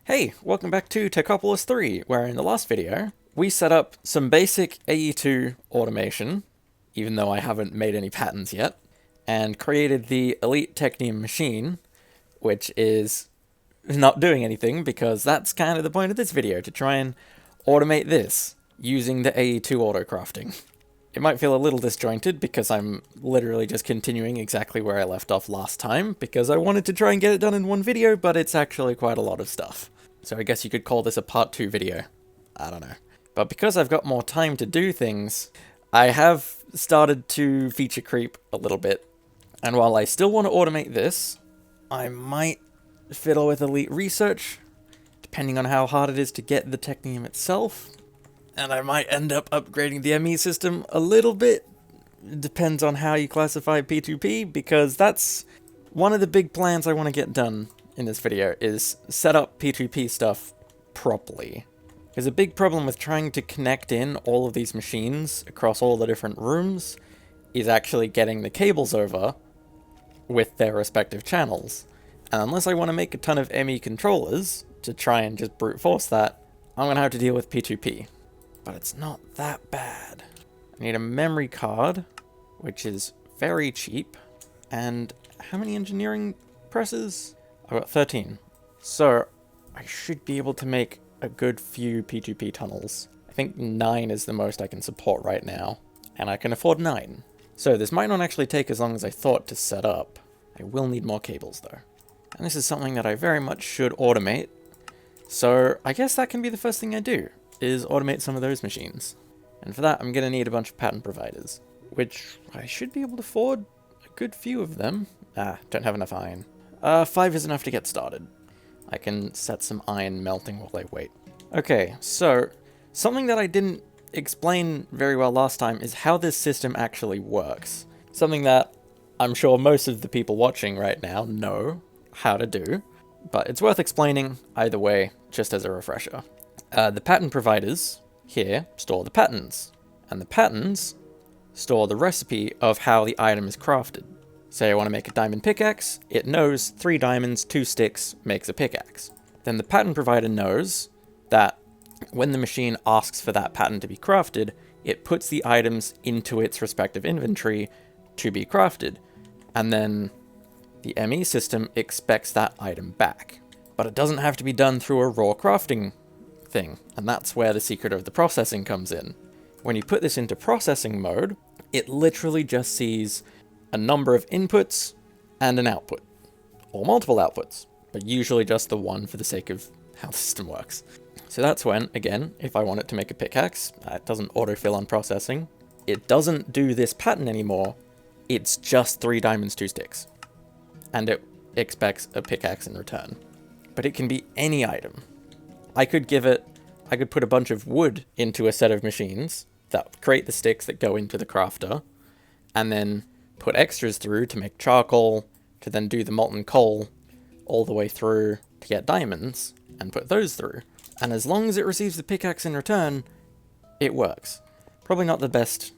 Hey, welcome back to Techopolis 3, where in the last video, we set up some basic AE2 automation, even though I haven't made any patterns yet, and created the Elite Technium machine, which is not doing anything because that's kind of the point of this video, to try and automate this using the AE2 autocrafting. It might feel a little disjointed because I'm literally just continuing exactly where I left off last time, because I wanted to try and get it done in one video, but it's actually quite a lot of stuff. So I guess you could call this a part 2 video. I don't know. But because I've got more time to do things, I have started to feature creep a little bit. And while I still want to automate this, I might fiddle with Elite Research, depending on how hard it is to get the Technium itself. And I might end up upgrading the ME system a little bit. It depends on how you classify P2P, because that's one of the big plans I want to get done in this video, is set up P2P stuff properly. Because a big problem with trying to connect in all of these machines across all the different rooms is actually getting the cables over with their respective channels. And unless I want to make a ton of ME controllers to try and just brute force that, I'm going to have to deal with P2P. But it's not that bad. I need a memory card, which is very cheap. And how many engineering presses? I've got 13. So I should be able to make a good few P2P tunnels. I think 9 is the most I can support right now. And I can afford 9. So this might not actually take as long as I thought to set up. I will need more cables though. And this is something that I very much should automate. So I guess that can be the first thing I do, is automate some of those machines. And for that, I'm going to need a bunch of pattern providers, which I should be able to afford a good few of them. Don't have enough iron. 5 is enough to get started. I can set some iron melting while I wait. Okay, so something that I didn't explain very well last time is how this system actually works. Something that I'm sure most of the people watching right now know how to do, but it's worth explaining either way, just as a refresher. The pattern providers here store the patterns, and the patterns store the recipe of how the item is crafted. Say I want to make a diamond pickaxe, it knows 3 diamonds, 2 sticks makes a pickaxe. Then the pattern provider knows that when the machine asks for that pattern to be crafted, it puts the items into its respective inventory to be crafted, and then the ME system expects that item back. But it doesn't have to be done through a raw crafting thing, and that's where the secret of the processing comes in. When you put this into processing mode, it literally just sees a number of inputs and an output, or multiple outputs, but usually just the one for the sake of how the system works. So that's when, again, if I want it to make a pickaxe, it doesn't autofill on processing. It doesn't do this pattern anymore, it's just 3 diamonds, 2 sticks. And it expects a pickaxe in return. But it can be any item. I could put a bunch of wood into a set of machines that create the sticks that go into the crafter, and then put extras through to make charcoal, to then do the molten coal all the way through to get diamonds, and put those through. And as long as it receives the pickaxe in return, it works. Probably not the best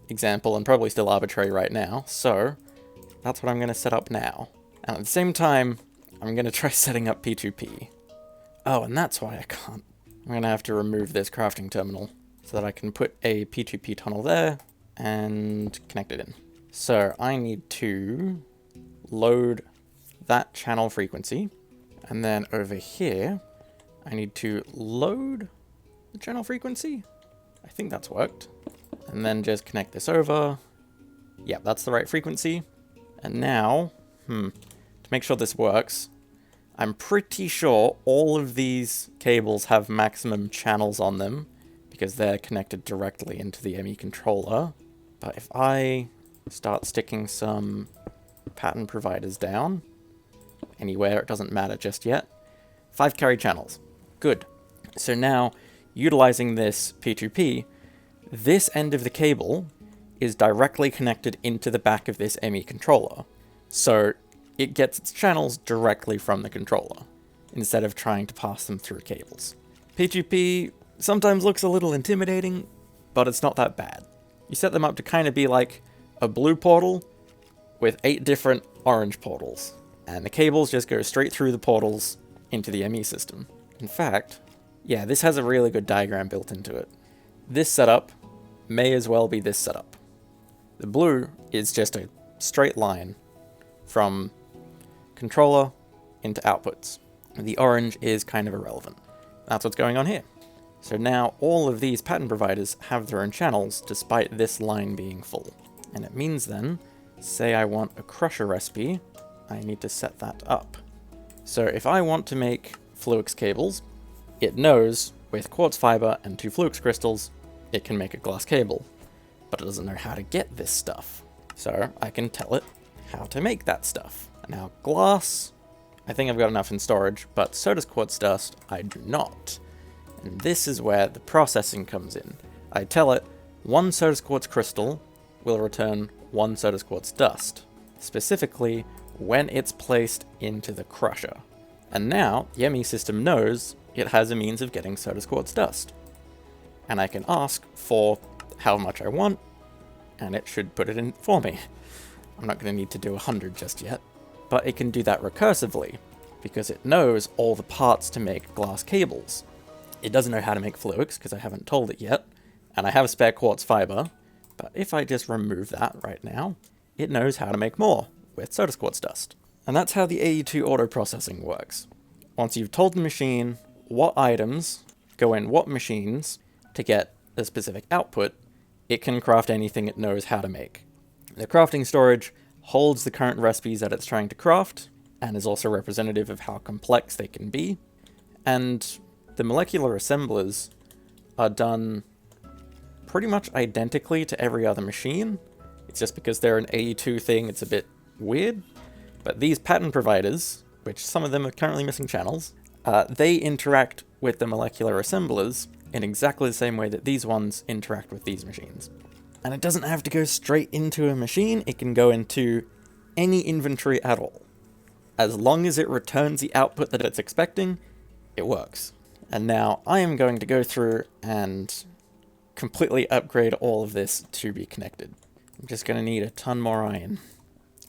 example, and probably still arbitrary right now, so that's what I'm going to set up now. And at the same time, I'm going to try setting up P2P. Oh, and that's why I can't. I'm going to have to remove this crafting terminal so that I can put a P2P tunnel there and connect it in. So I need to load that channel frequency, and then over here, I need to load the channel frequency. I think that's worked. And then just connect this over. Yeah, that's the right frequency. And now, to make sure this works, I'm pretty sure all of these cables have maximum channels on them because they're connected directly into the ME controller. But if I start sticking some pattern providers down anywhere, it doesn't matter just yet. 5 carry channels. Good. So now, utilizing this P2P, this end of the cable is directly connected into the back of this ME controller. So it gets its channels directly from the controller, instead of trying to pass them through cables. P2P sometimes looks a little intimidating, but it's not that bad. You set them up to kind of be like a blue portal with 8 different orange portals, and the cables just go straight through the portals into the ME system. In fact, yeah, this has a really good diagram built into it. This setup may as well be this setup. The blue is just a straight line from controller into outputs. The orange is kind of irrelevant. That's what's going on here. So now all of these pattern providers have their own channels despite this line being full. And it means then, say I want a crusher recipe, I need to set that up. So if I want to make Fluix cables, it knows with quartz fiber and 2 Fluix crystals, it can make a glass cable, but it doesn't know how to get this stuff. So I can tell it how to make that stuff. Now glass, I think I've got enough in storage, but so does quartz dust, I do not. And this is where the processing comes in. I tell it 1 Sodas quartz crystal will return 1 Sodas quartz dust, specifically when it's placed into the crusher. And now the ME system knows it has a means of getting Sodas quartz dust. And I can ask for how much I want, and it should put it in for me. I'm not going to need to do 100 just yet, but it can do that recursively, because it knows all the parts to make glass cables. It doesn't know how to make Fluix, because I haven't told it yet, and I have spare quartz fiber, but if I just remove that right now, it knows how to make more with Sodas quartz dust. And that's how the AE2 auto processing works. Once you've told the machine what items go in what machines to get a specific output, it can craft anything it knows how to make. The crafting storage holds the current recipes that it's trying to craft, and is also representative of how complex they can be, and the molecular assemblers are done pretty much identically to every other machine. It's just because they're an AE2 thing, it's a bit weird. But these pattern providers, which some of them are currently missing channels, they interact with the molecular assemblers in exactly the same way that these ones interact with these machines. And it doesn't have to go straight into a machine, it can go into any inventory at all. As long as it returns the output that it's expecting, it works. And now I am going to go through and completely upgrade all of this to be connected. I'm just going to need a ton more iron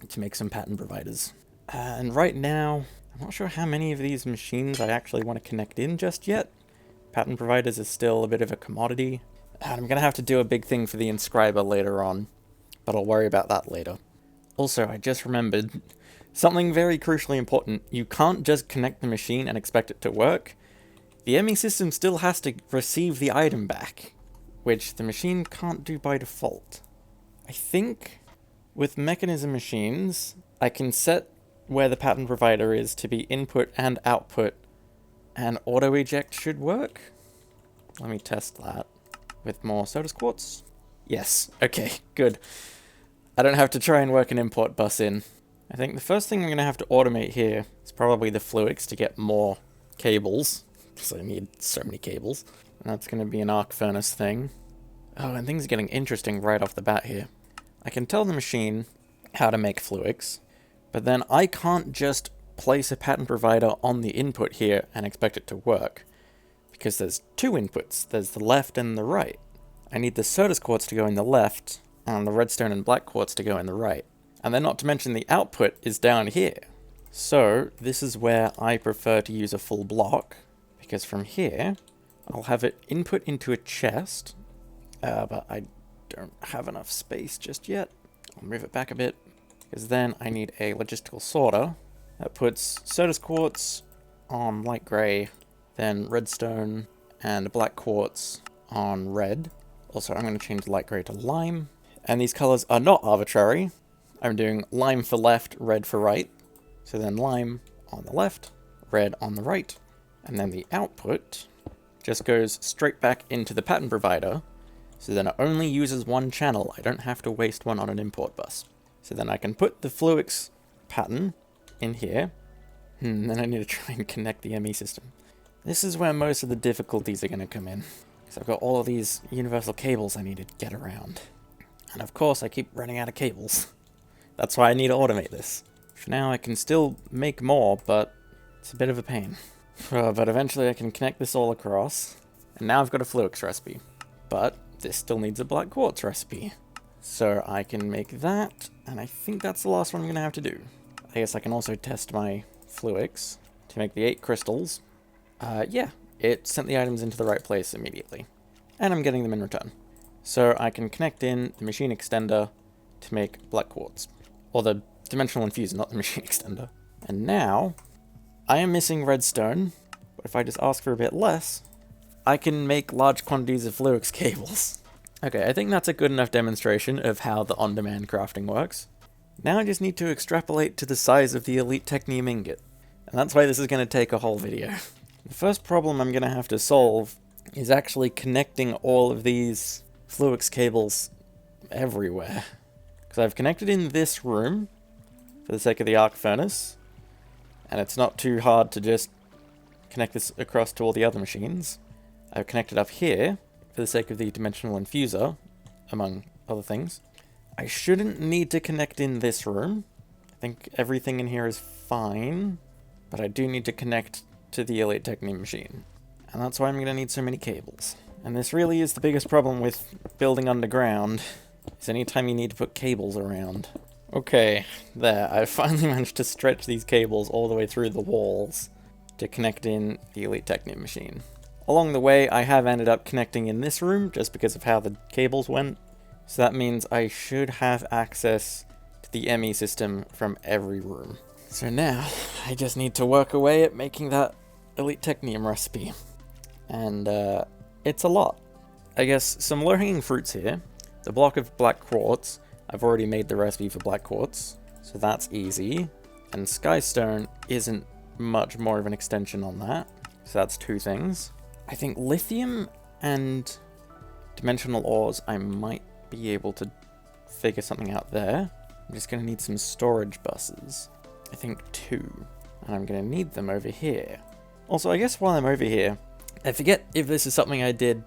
to make some pattern providers. And right now, I'm not sure how many of these machines I actually want to connect in just yet. Pattern providers is still a bit of a commodity. And I'm going to have to do a big thing for the inscriber later on, but I'll worry about that later. Also, I just remembered something very crucially important. You can't just connect the machine and expect it to work. The ME system still has to receive the item back, which the machine can't do by default. I think with mechanism machines, I can set where the pattern provider is to be input and output, and auto eject should work. Let me test that with more Sodas quartz. Yes, okay, good. I don't have to try and work an import bus in. I think the first thing I'm going to have to automate here is probably the Fluix to get more cables, because I need so many cables. And that's going to be an arc furnace thing. Oh, and things are getting interesting right off the bat here. I can tell the machine how to make Fluix, but then I can't just place a pattern provider on the input here and expect it to work, because there's 2 inputs. There's the left and the right. I need the Sodas quartz to go in the left, and the redstone and black quartz to go in the right. And then not to mention the output is down here. So this is where I prefer to use a full block, because from here, I'll have it input into a chest, but I don't have enough space just yet. I'll move it back a bit, because then I need a logistical sorter that puts Sodas quartz on light gray, then redstone and black quartz on red. Also, I'm going to change light gray to lime, and these colors are not arbitrary. I'm doing lime for left, red for right. So then lime on the left, red on the right, and then the output just goes straight back into the pattern provider, so then it only uses one channel. I don't have to waste one on an import bus. So then I can put the Fluix pattern in here, and then I need to try and connect the ME system. This is where most of the difficulties are going to come in, because I've got all of these universal cables I need to get around. And of course I keep running out of cables. That's why I need to automate this. For now I can still make more, but it's a bit of a pain. But eventually I can connect this all across, and now I've got a Fluix recipe. But this still needs a black quartz recipe. So I can make that, and I think that's the last one I'm going to have to do. I guess I can also test my Fluix to make the 8 crystals. Yeah, it sent the items into the right place immediately. And I'm getting them in return. So I can connect in the machine extender to make black quartz. Or the dimensional infuser, not the machine extender. And now, I am missing redstone, but if I just ask for a bit less, I can make large quantities of Fluix cables. Okay, I think that's a good enough demonstration of how the on-demand crafting works. Now I just need to extrapolate to the size of the Elite Technium ingot. And that's why this is going to take a whole video. The first problem I'm going to have to solve is actually connecting all of these Fluix cables everywhere. Because I've connected in this room for the sake of the arc furnace, and it's not too hard to just connect this across to all the other machines. I've connected up here for the sake of the dimensional infuser, among other things. I shouldn't need to connect in this room. I think everything in here is fine, but I do need to connect to the Elite Technium machine. And that's why I'm going to need so many cables. And this really is the biggest problem with building underground, is anytime you need to put cables around. Okay, there, I finally managed to stretch these cables all the way through the walls to connect in the Elite Technium machine. Along the way, I have ended up connecting in this room just because of how the cables went. So that means I should have access to the ME system from every room. So now, I just need to work away at making that Elite Technium recipe. And it's a lot. I guess some low-hanging fruits here. The block of black quartz. I've already made the recipe for black quartz, so that's easy. And skystone isn't much more of an extension on that, so that's two things. I think lithium and dimensional ores, I might be able to figure something out there. I'm just going to need some storage buses. I think 2. And I'm going to need them over here. Also, I guess while I'm over here, I forget if this is something I did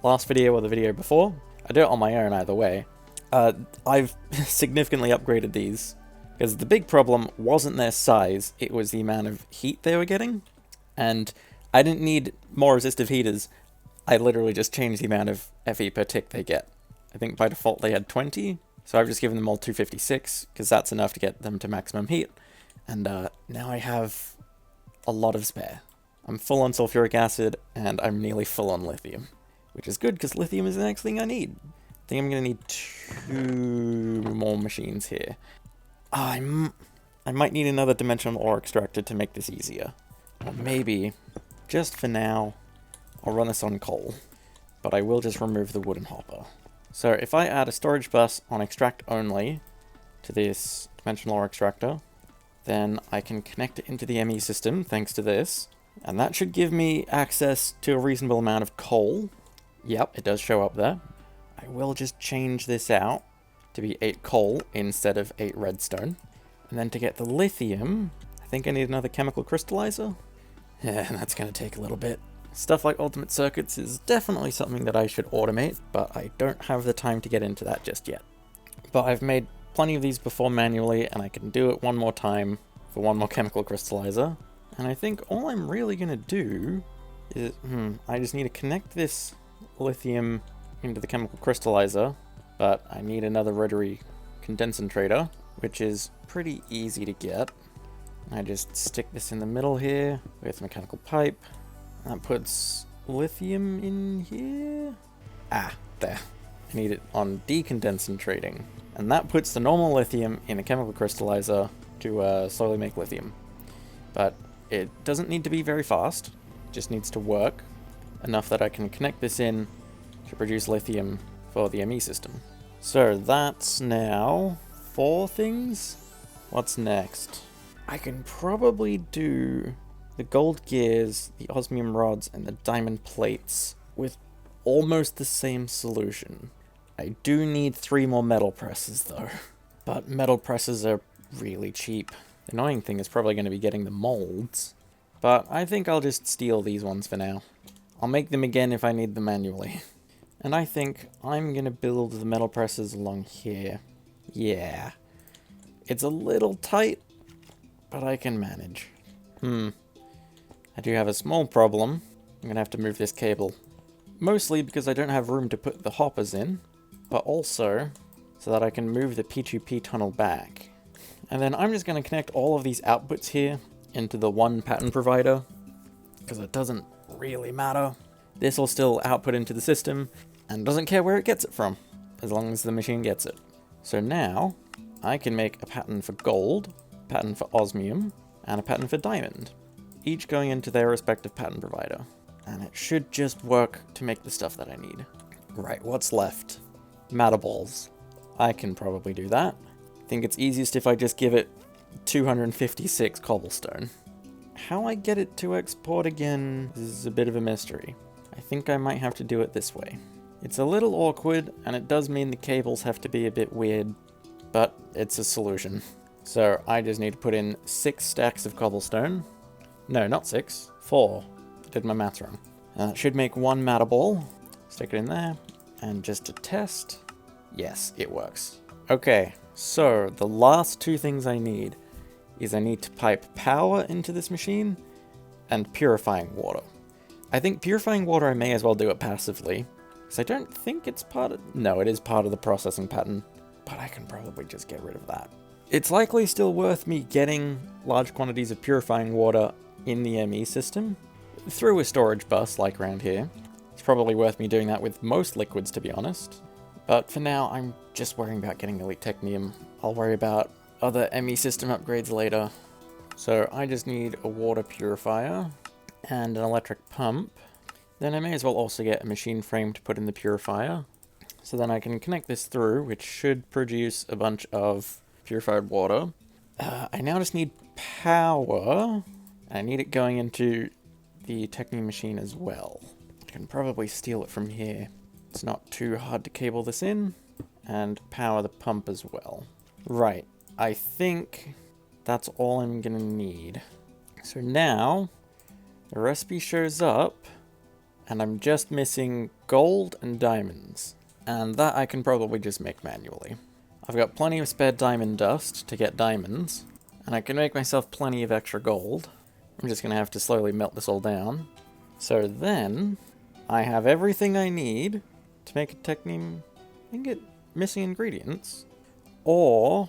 last video or the video before. I do it on my own either way. I've significantly upgraded these, because the big problem wasn't their size, it was the amount of heat they were getting. And I didn't need more resistive heaters, I literally just changed the amount of FE per tick they get. I think by default they had 20, so I've just given them all 256, because that's enough to get them to maximum heat. And now I have a lot of spare. I'm full on sulfuric acid, and I'm nearly full on lithium. Which is good, because lithium is the next thing I need. I think I'm going to need 2 more machines here. I might need another dimensional ore extractor to make this easier. Or maybe, just for now, I'll run this on coal. But I will just remove the wooden hopper. So if I add a storage bus on extract only to this dimensional ore extractor, then I can connect it into the ME system thanks to this. And that should give me access to a reasonable amount of coal. Yep, it does show up there. I will just change this out to be 8 coal instead of 8 redstone. And then to get the lithium, I think I need another chemical crystallizer. Yeah, that's going to take a little bit. Stuff like ultimate circuits is definitely something that I should automate, but I don't have the time to get into that just yet. But I've made plenty of these before manually, and I can do it one more time for one more chemical crystallizer. And I think all I'm really going to do is, I just need to connect this lithium into the chemical crystallizer, but I need another rotary condensator, which is pretty easy to get. I just stick this in the middle here with mechanical pipe. That puts lithium in here. Ah, there. I need it on decondensating. And that puts the normal lithium in a chemical crystallizer to slowly make lithium. But it doesn't need to be very fast. It just needs to work enough that I can connect this in to produce lithium for the ME system. So that's now 4 things. What's next? I can probably do the gold gears, the osmium rods, and the diamond plates with almost the same solution. I do need 3 more metal presses though. But metal presses are really cheap. The annoying thing is probably going to be getting the molds. But I think I'll just steal these ones for now. I'll make them again if I need them manually. And I think I'm going to build the metal presses along here. Yeah. It's a little tight, but I can manage. I do have a small problem. I'm going to have to move this cable. Mostly because I don't have room to put the hoppers in, but also so that I can move the P2P tunnel back. And then I'm just going to connect all of these outputs here into the one pattern provider because it doesn't really matter. This will still output into the system, and doesn't care where it gets it from, as long as the machine gets it. So now, I can make a pattern for gold, a pattern for osmium, and a pattern for diamond, each going into their respective pattern provider. And it should just work to make the stuff that I need. Right, what's left? Matter balls. I can probably do that. I think it's easiest if I just give it 256 cobblestone. How I get it to export again is a bit of a mystery. I think I might have to do it this way. It's a little awkward, and it does mean the cables have to be a bit weird, but it's a solution. So I just need to put in 6 stacks of cobblestone. No, not 6, 4. I did my math wrong. That should make 1 matter ball. Stick it in there, and just to test, yes, it works. Okay, so the last 2 things I need is I need to pipe power into this machine and purifying water. I think purifying water I may as well do it passively, because I don't think it's part of... No, it is part of the processing pattern, but I can probably just get rid of that. It's likely still worth me getting large quantities of purifying water in the ME system through a storage bus like around here. It's probably worth me doing that with most liquids, to be honest. But for now, I'm just worrying about getting Elite Technium. I'll worry about other ME system upgrades later. So I just need a water purifier and an electric pump. Then I may as well also get a machine frame to put in the purifier. So then I can connect this through, which should produce a bunch of purified water. I now just need power. I need it going into the Technium machine as well. I can probably steal it from here. It's not too hard to cable this in. And power the pump as well. Right. I think that's all I'm gonna need. So now, the recipe shows up, and I'm just missing gold and diamonds. And that I can probably just make manually. I've got plenty of spare diamond dust to get diamonds, and I can make myself plenty of extra gold. I'm just gonna have to slowly melt this all down. So then, I have everything I need to make a Technium ingot missing ingredients, or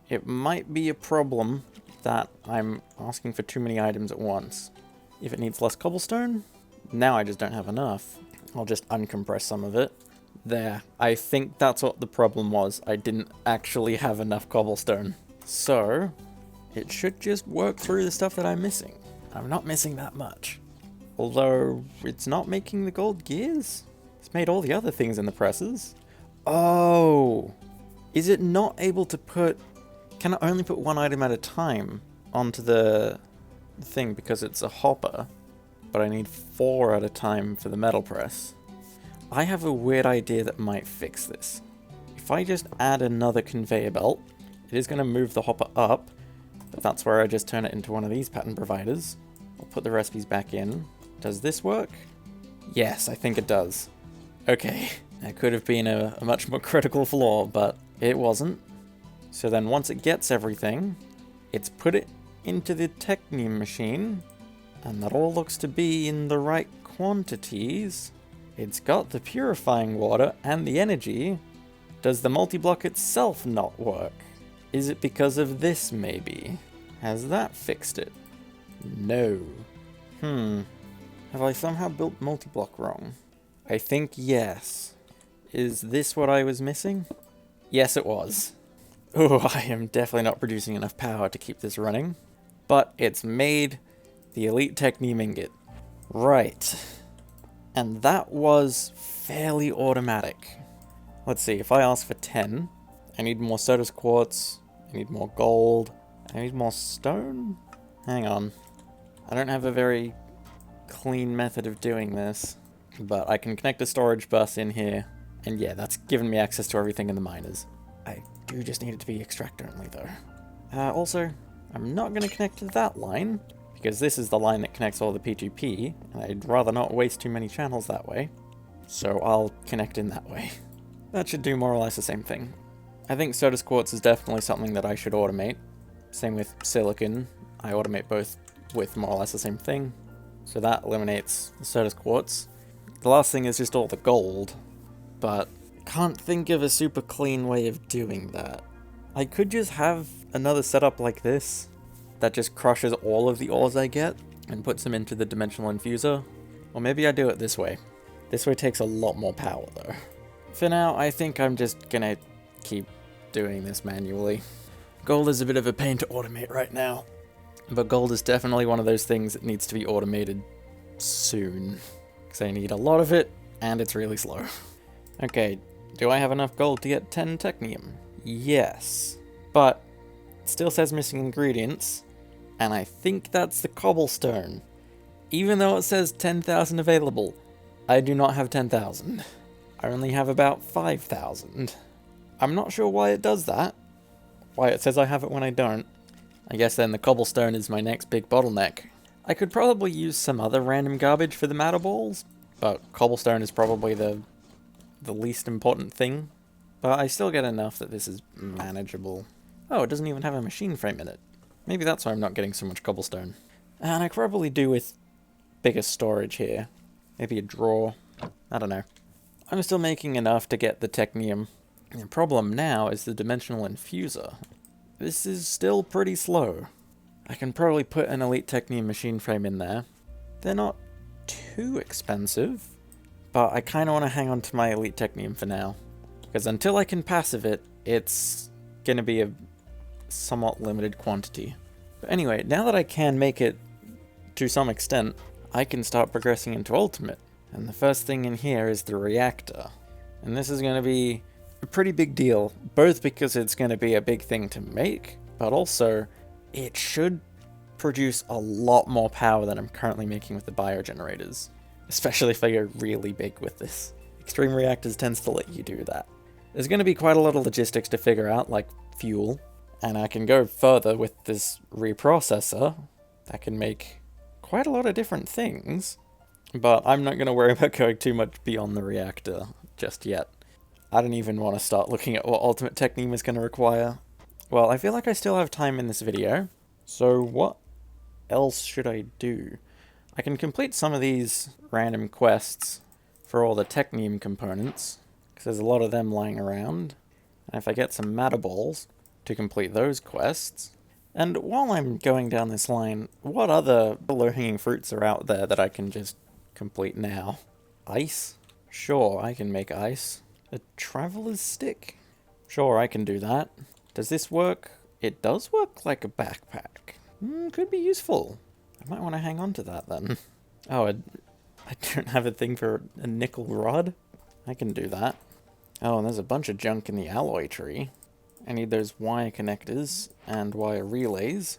it might be a problem that I'm asking for too many items at once. If it needs less cobblestone, now I just don't have enough. I'll just uncompress some of it. There, I think that's what the problem was. I didn't actually have enough cobblestone. So, it should just work through the stuff that I'm missing. I'm not missing that much. Although, it's not making the gold gears? It's made all the other things in the presses. Oh! Is it not able to put... Can I only put 1 item at a time onto the thing because it's a hopper, but I need 4 at a time for the metal press? I have a weird idea that might fix this. If I just add another conveyor belt, it is going to move the hopper up, but that's where I just turn it into one of these pattern providers. I'll put the recipes back in. Does this work? Yes, I think it does. Okay, that could have been a much more critical flaw, but it wasn't. So then once it gets everything, it's put it into the Technium machine, and that all looks to be in the right quantities. It's got the purifying water and the energy. Does the multi-block itself not work? Is it because of this, maybe? Has that fixed it? No. Have I somehow built multi-block wrong? I think yes. Is this what I was missing? Yes, it was. Oh, I am definitely not producing enough power to keep this running. But it's made the Elite Technium ingot. Right. And that was fairly automatic. Let's see, if I ask for 10, I need more Sodas quartz, I need more gold, I need more stone? Hang on. I don't have a very clean method of doing this, but I can connect a storage bus in here, and yeah, that's given me access to everything in the miners. I do just need it to be extractor only though. Also, I'm not going to connect to that line, because this is the line that connects all the P2P, and I'd rather not waste too many channels that way. So I'll connect in that way. That should do more or less the same thing. I think Sodas quartz is definitely something that I should automate. Same with silicon. I automate both with more or less the same thing. So that eliminates the Sodas quartz. The last thing is just all the gold, but can't think of a super clean way of doing that. I could just have another setup like this that just crushes all of the ores I get, and puts them into the dimensional infuser. Or maybe I do it this way. This way takes a lot more power though. For now, I think I'm just gonna keep doing this manually. Gold is a bit of a pain to automate right now, but gold is definitely one of those things that needs to be automated soon, because I need a lot of it, and it's really slow. Okay, do I have enough gold to get 10 Technium? Yes, but it still says missing ingredients, and I think that's the cobblestone. Even though it says 10,000 available, I do not have 10,000. I only have about 5,000. I'm not sure why it does that. Why it says I have it when I don't. I guess then the cobblestone is my next big bottleneck. I could probably use some other random garbage for the matter balls, but cobblestone is probably the least important thing. But I still get enough that this is manageable. Oh, it doesn't even have a machine frame in it. Maybe that's why I'm not getting so much cobblestone. And I could probably do with bigger storage here. Maybe a drawer. I don't know. I'm still making enough to get the Technium. The problem now is the dimensional infuser. This is still pretty slow. I can probably put an Elite Technium machine frame in there. They're not too expensive, but I kind of want to hang on to my Elite Technium for now. Because until I can passive it, it's going to be a somewhat limited quantity. But anyway, now that I can make it to some extent, I can start progressing into Ultimate. And the first thing in here is the reactor. And this is going to be a pretty big deal, both because it's going to be a big thing to make, but also it should produce a lot more power than I'm currently making with the biogenerators. Especially if I go really big with this. Extreme Reactors tends to let you do that. There's going to be quite a lot of logistics to figure out, like fuel, and I can go further with this reprocessor that can make quite a lot of different things, but I'm not going to worry about going too much beyond the reactor just yet. I don't even want to start looking at what Ultimate Technium is going to require. Well, I feel like I still have time in this video, so what else should I do? I can complete some of these random quests for all the Technium components, because there's a lot of them lying around. And if I get some matter balls to complete those quests. And while I'm going down this line, what other low-hanging fruits are out there that I can just complete now? Ice? Sure, I can make ice. A traveler's stick? Sure, I can do that. Does this work? It does work like a backpack. Could be useful. I might want to hang on to that then. Oh, I don't have a thing for a nickel rod? I can do that. Oh, and there's a bunch of junk in the alloy tree. I need those wire connectors and wire relays.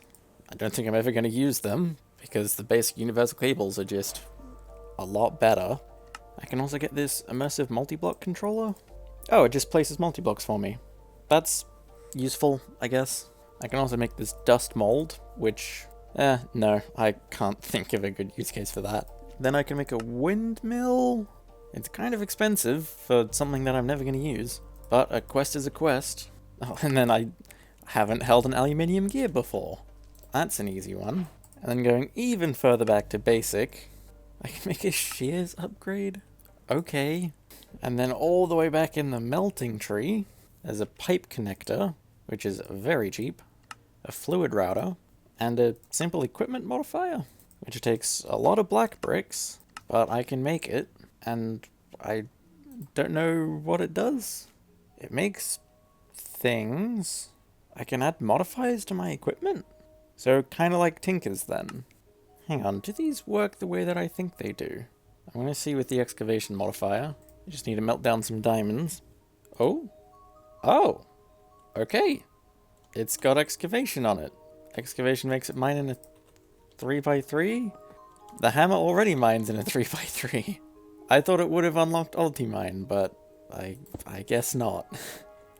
I don't think I'm ever going to use them, because the basic universal cables are just a lot better. I can also get this immersive multi-block controller. Oh, it just places multi-blocks for me. That's useful, I guess. I can also make this dust mold, which... no, I can't think of a good use case for that. Then I can make a windmill. It's kind of expensive for something that I'm never going to use, but a quest is a quest. Oh, and then I haven't held an aluminium gear before. That's an easy one. And then going even further back to basic, I can make a shears upgrade. Okay. And then all the way back in the melting tree, there's a pipe connector, which is very cheap, a fluid router, and a simple equipment modifier, which takes a lot of black bricks, but I can make it, and I don't know what it does. It makes things. I can add modifiers to my equipment? So kind of like Tinkers then. Hang on, do these work the way that I think they do? I'm going to see with the excavation modifier. I just need to melt down some diamonds. Oh. Oh. Okay. It's got excavation on it. Excavation makes it mine in a 3x3? The hammer already mines in a 3x3. I thought it would have unlocked Ultimine, but I guess not.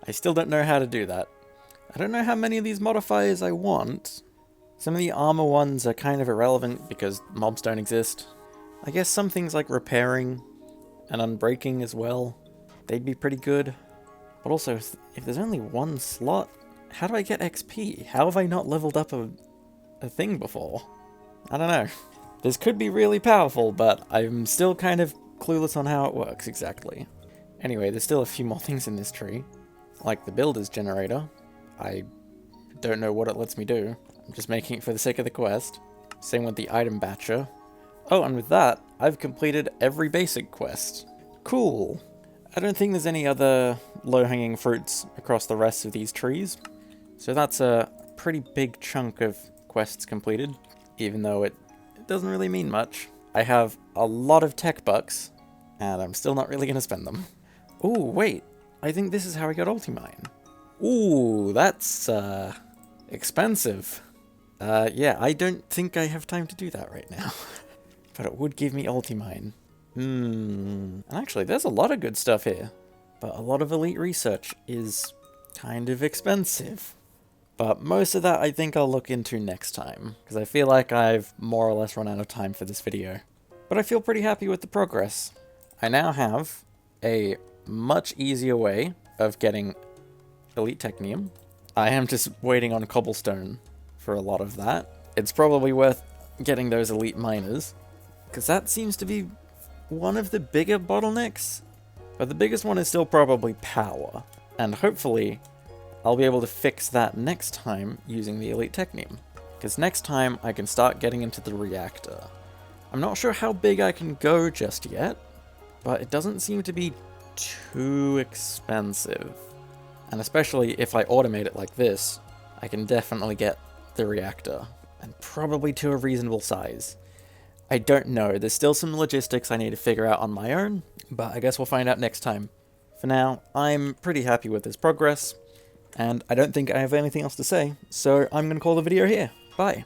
I still don't know how to do that. I don't know how many of these modifiers I want. Some of the armor ones are kind of irrelevant because mobs don't exist. I guess some things like repairing and unbreaking as well, they'd be pretty good. But also, if there's only one slot, how do I get XP? How have I not leveled up a thing before? I don't know. This could be really powerful, but I'm still kind of clueless on how it works exactly. Anyway, there's still a few more things in this tree, like the builder's generator. I don't know what it lets me do. I'm just making it for the sake of the quest. Same with the item batcher. Oh, and with that, I've completed every basic quest. Cool. I don't think there's any other low-hanging fruits across the rest of these trees. So that's a pretty big chunk of quests completed, even though it doesn't really mean much. I have a lot of tech bucks, and I'm still not really going to spend them. Ooh, wait. I think this is how I got Ultimine. Ooh, that's, expensive. Yeah, I don't think I have time to do that right now. But it would give me Ultimine. And actually, there's a lot of good stuff here. But a lot of elite research is kind of expensive. But most of that I think I'll look into next time, because I feel like I've more or less run out of time for this video. But I feel pretty happy with the progress. I now have a much easier way of getting elite Technium. I am just waiting on cobblestone for a lot of that. It's probably worth getting those elite miners, because that seems to be one of the bigger bottlenecks. But the biggest one is still probably power, and hopefully I'll be able to fix that next time using the elite Technium, because next time I can start getting into the reactor. I'm not sure how big I can go just yet, but it doesn't seem to be too expensive. And especially if I automate it like this, I can definitely get the reactor, and probably to a reasonable size. I don't know, there's still some logistics I need to figure out on my own, but I guess we'll find out next time. For now, I'm pretty happy with this progress, and I don't think I have anything else to say, so I'm going to call the video here. Bye.